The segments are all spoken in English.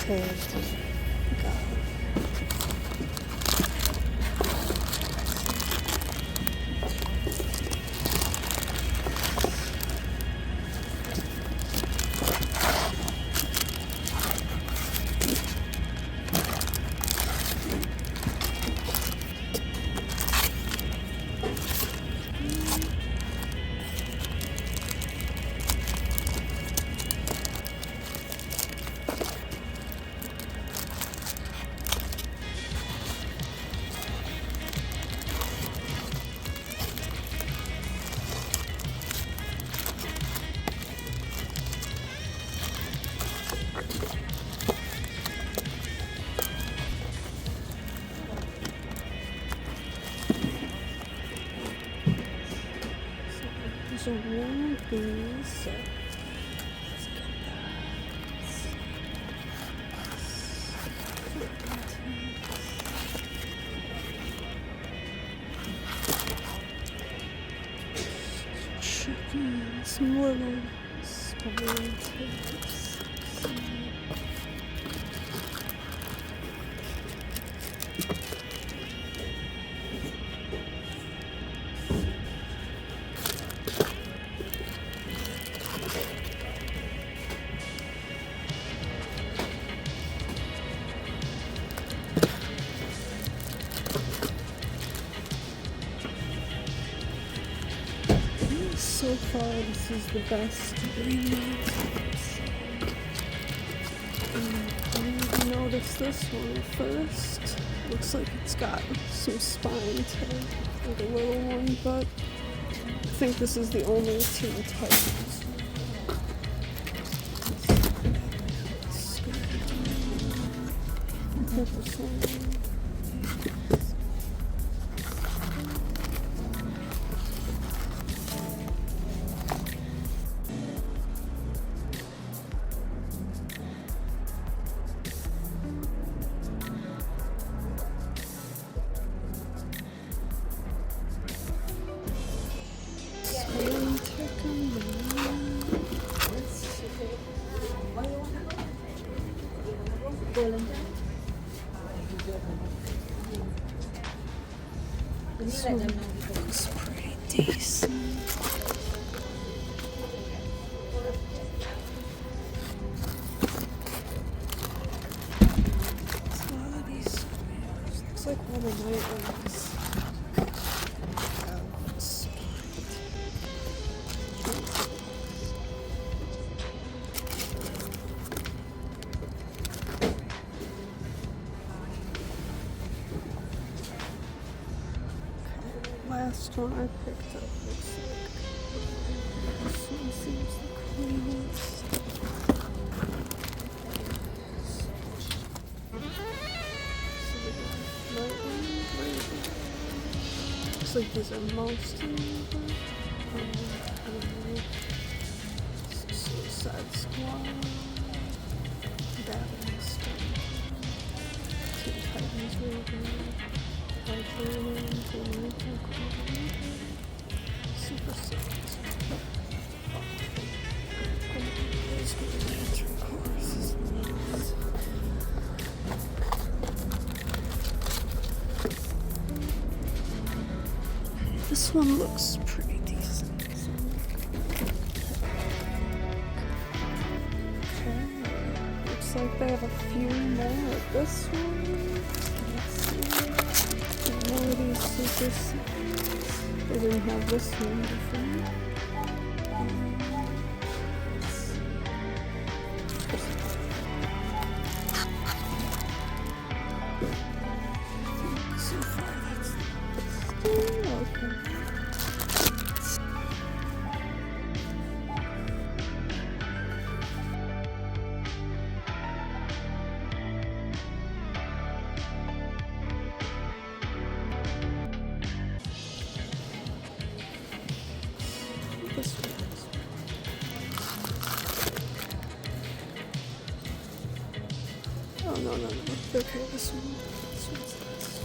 tagged. Got it. So one of these, so let's get that. Chicken, some little spine tips. So far, this is the best green. I noticed this one first. Looks like it's got some spine to it, like a little one, but I think this is the only two types. This one. This one looks pretty decent. A lot of these looks like all the white ones. Last one I picked up looks like this one seems the cleanest. So we got light one. Looks like these are most of them. Suicide Squad. Batman Stone. Teen Titans Reborn. Super Sons. This one looks pretty decent. Okay. Looks like they have a few more of this one. Let's see. More of these Super Sons. They didn't have this one before. So far, that's still okay. This one. Oh, no. Okay, this one. This one's nice.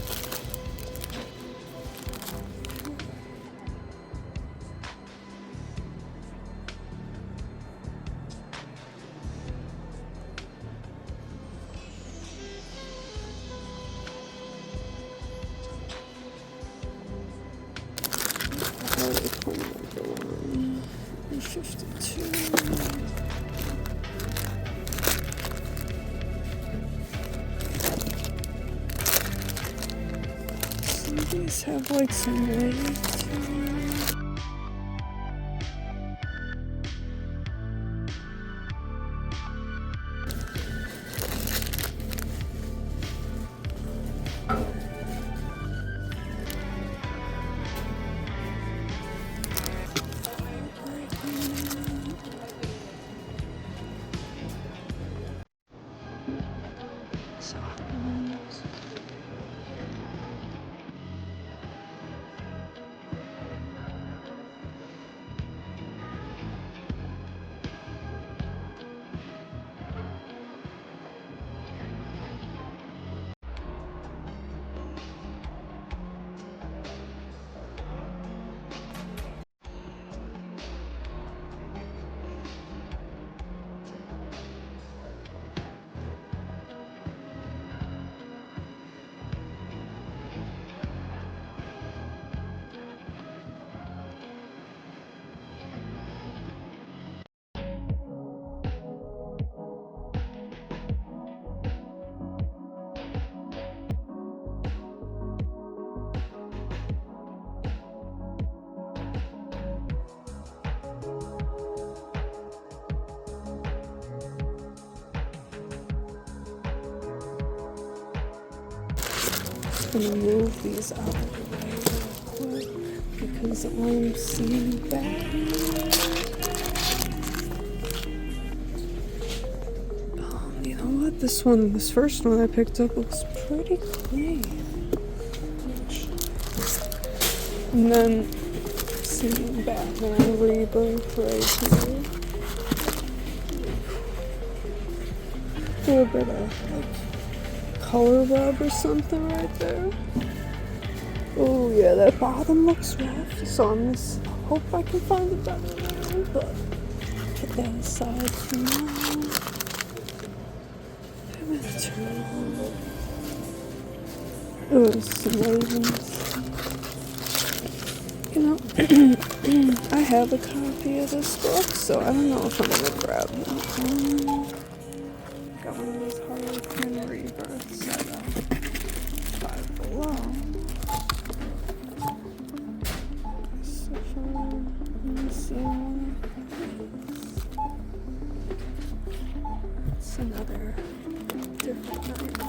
Some of these have like some weight to them. I'm gonna move these out of the way real quick because I'm seeing Batman. You know what? This first one I picked up looks pretty clean. And then seeing Batman Rebirth right here. A little bit of like color rub or something right there. Oh yeah, that bottom looks rough, so I'm just hope I can find a better one, but put that aside for now. I'm gonna turn on. Oh, some ravens. You know, I have a copy of this book, so I don't know if I'm gonna grab that. Got one of those Harley Quinn Rebirth Saga. Five Below. So far, let me see one of these. It's another different night.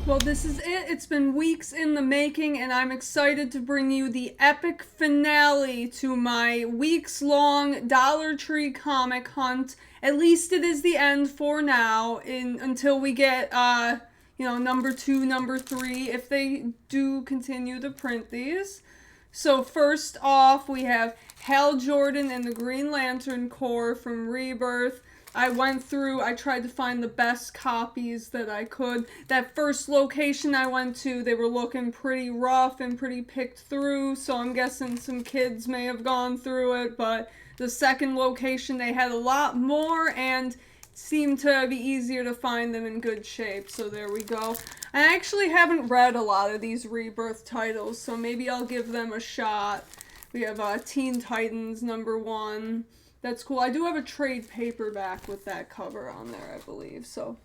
Well, this is it. It's been weeks in the making, and I'm excited to bring you the epic finale to my weeks-long Dollar Tree comic hunt. At least it is the end for now, until we get, number 2, number 3, if they do continue to print these. So first off, we have Hal Jordan and the Green Lantern Corps from Rebirth. I tried to find the best copies that I could. That first location I went to, they were looking pretty rough and pretty picked through, so I'm guessing some kids may have gone through it, but the second location, they had a lot more and seemed to be easier to find them in good shape, so there we go. I actually haven't read a lot of these Rebirth titles, so maybe I'll give them a shot. We have Teen Titans #1. That's cool. I do have a trade paperback with that cover on there, I believe. So,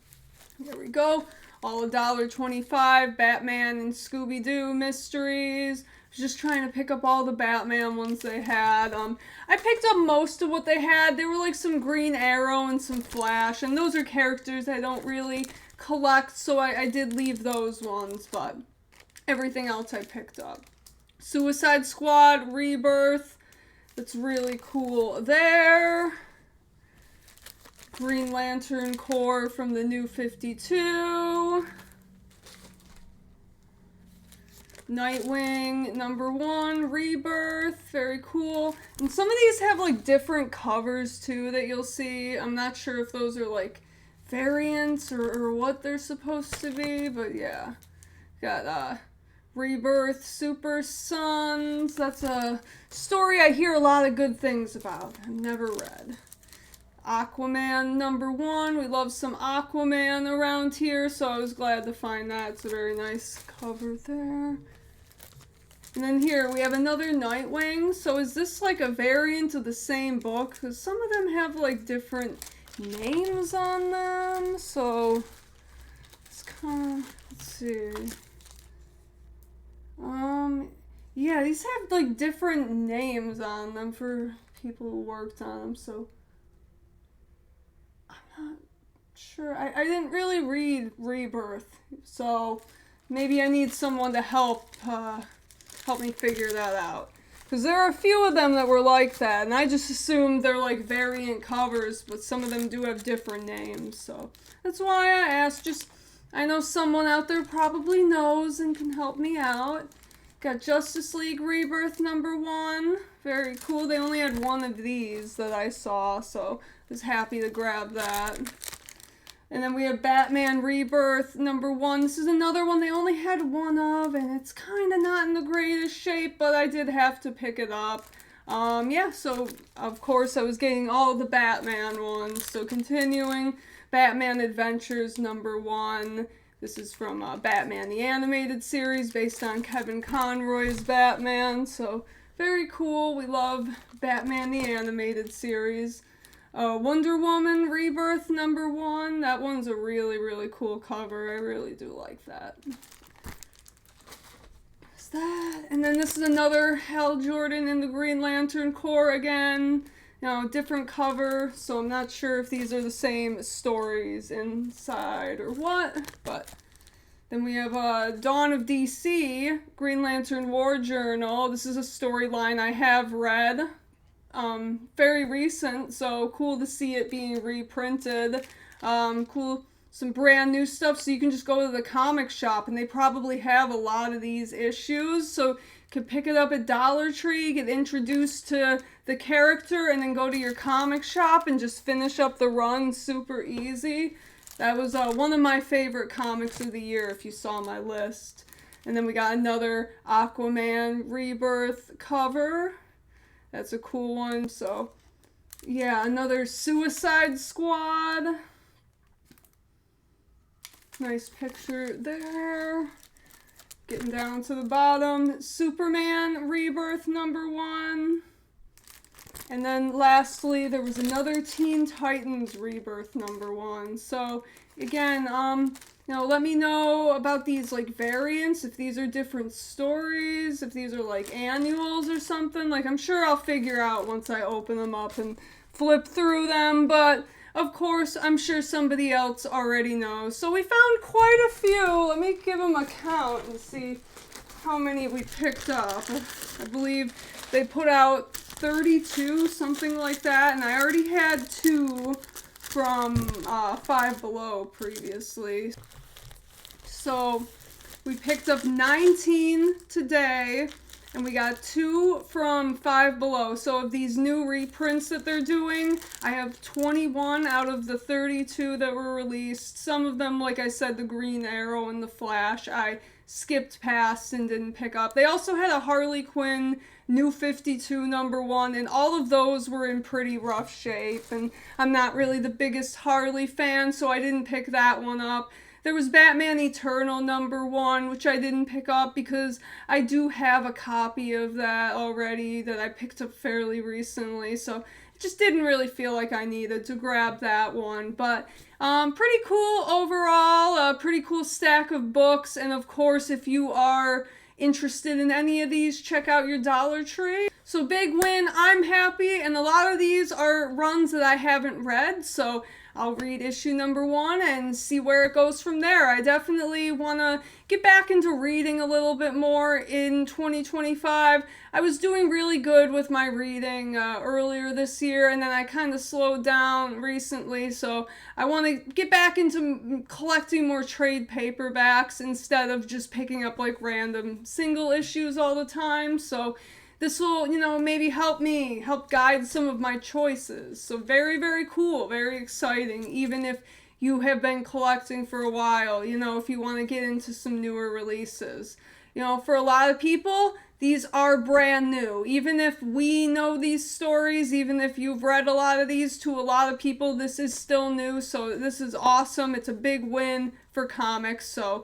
there we go. All $1.25. Batman and Scooby-Doo mysteries. just trying to pick up all the Batman ones they had. I picked up most of what they had. There were like some Green Arrow and some Flash, and those are characters I don't really collect, so I did leave those ones, but everything else I picked up. Suicide Squad Rebirth. That's really cool there. Green Lantern Corps from the New 52. Nightwing #1 Rebirth, very cool. And some of these have like different covers too that you'll see. I'm not sure if those are like variants or what they're supposed to be, but yeah. Got Rebirth Super Sons. That's a story I hear a lot of good things about. I've never read. Aquaman #1. We love some Aquaman around here, so I was glad to find that. It's a very nice cover there. And then here we have another Nightwing. So is this like a variant of the same book? Because some of them have like different names on them. So it's kind of, let's see. Yeah, these have like different names on them for people who worked on them. So I'm not sure. I didn't really read Rebirth, so maybe I need someone to help me figure that out. Because there are a few of them that were like that, and I just assumed they're like variant covers, but some of them do have different names, so that's why I asked. I know someone out there probably knows and can help me out. Got Justice League Rebirth #1. Very cool. They only had one of these that I saw, so I was happy to grab that. And then we have Batman Rebirth #1. This is another one they only had one of, and it's kind of not in the greatest shape, but I did have to pick it up. Yeah, so of course I was getting all the Batman ones. So continuing, Batman Adventures #1. This is from Batman the Animated Series, based on Kevin Conroy's Batman. So very cool. We love Batman the Animated Series. Wonder Woman Rebirth #1. That one's a really, really cool cover. I really do like that. Is that? And then this is another Hal Jordan in the Green Lantern Corps again. Now, different cover, so I'm not sure if these are the same stories inside or what, but then we have Dawn of DC, Green Lantern War Journal. This is a storyline I have read. Very recent, so cool to see it being reprinted. Cool, some brand new stuff, so you can just go to the comic shop, and they probably have a lot of these issues, so could pick it up at Dollar Tree, get introduced to the character, and then go to your comic shop and just finish up the run super easy. That was one of my favorite comics of the year, if you saw my list. And then we got another Aquaman Rebirth cover. That's a cool one. So, yeah, another Suicide Squad. Nice picture there. Getting down to the bottom, Superman Rebirth #1. And then lastly, there was another Teen Titans Rebirth #1. So again, let me know about these like variants, if these are different stories, if these are like annuals or something. Like, I'm sure I'll figure out once I open them up and flip through them, but of course, I'm sure somebody else already knows. So we found quite a few. Let me give them a count and see how many we picked up. I believe they put out 32, something like that, and I already had 2 from Five Below previously. So we picked up 19 today, and we got 2 from Five Below. So of these new reprints that they're doing, I have 21 out of the 32 that were released. Some of them, like I said, the Green Arrow and the Flash, I skipped past and didn't pick up. They also had a Harley Quinn New 52 #1, and all of those were in pretty rough shape, and I'm not really the biggest Harley fan, so I didn't pick that one up. There was Batman Eternal #1, which I didn't pick up because I do have a copy of that already that I picked up fairly recently, so it just didn't really feel like I needed to grab that one. But pretty cool overall, a pretty cool stack of books, and of course if you are interested in any of these, check out your Dollar Tree. So big win, I'm happy, and a lot of these are runs that I haven't read, so I'll read issue number 1 and see where it goes from there. I definitely want to get back into reading a little bit more in 2025. I was doing really good with my reading earlier this year, and then I kind of slowed down recently, so I want to get back into collecting more trade paperbacks instead of just picking up like random single issues all the time. So this will, maybe help guide some of my choices. So very, very cool, very exciting, even if you have been collecting for a while, if you want to get into some newer releases. For a lot of people, these are brand new. Even if we know these stories, even if you've read a lot of these, to a lot of people, this is still new. So this is awesome. It's a big win for comics. So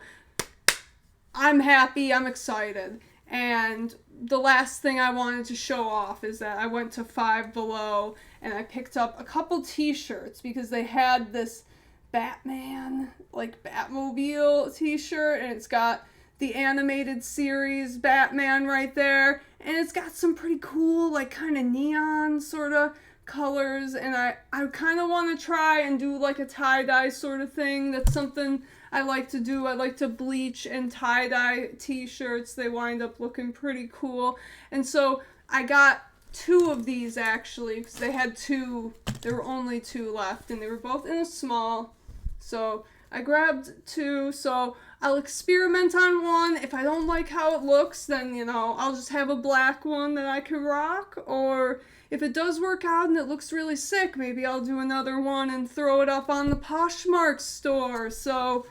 I'm happy, I'm excited. And the last thing I wanted to show off is that I went to Five Below and I picked up a couple t-shirts because they had this Batman, like Batmobile t-shirt, and it's got the animated series Batman right there, and it's got some pretty cool, like, kind of neon sort of colors, and I kind of want to try and do like a tie-dye sort of thing. That's something I like to do. I like to bleach and tie-dye t-shirts. They wind up looking pretty cool. And so I got 2 of these actually, because they had 2, there were only 2 left, and they were both in a small. So I grabbed 2, so I'll experiment on one. If I don't like how it looks, then, I'll just have a black one that I can rock. Or if it does work out and it looks really sick, maybe I'll do another one and throw it up on the Poshmark store. So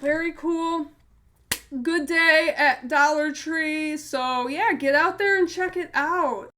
very cool. Good day at Dollar Tree. So yeah, get out there and check it out.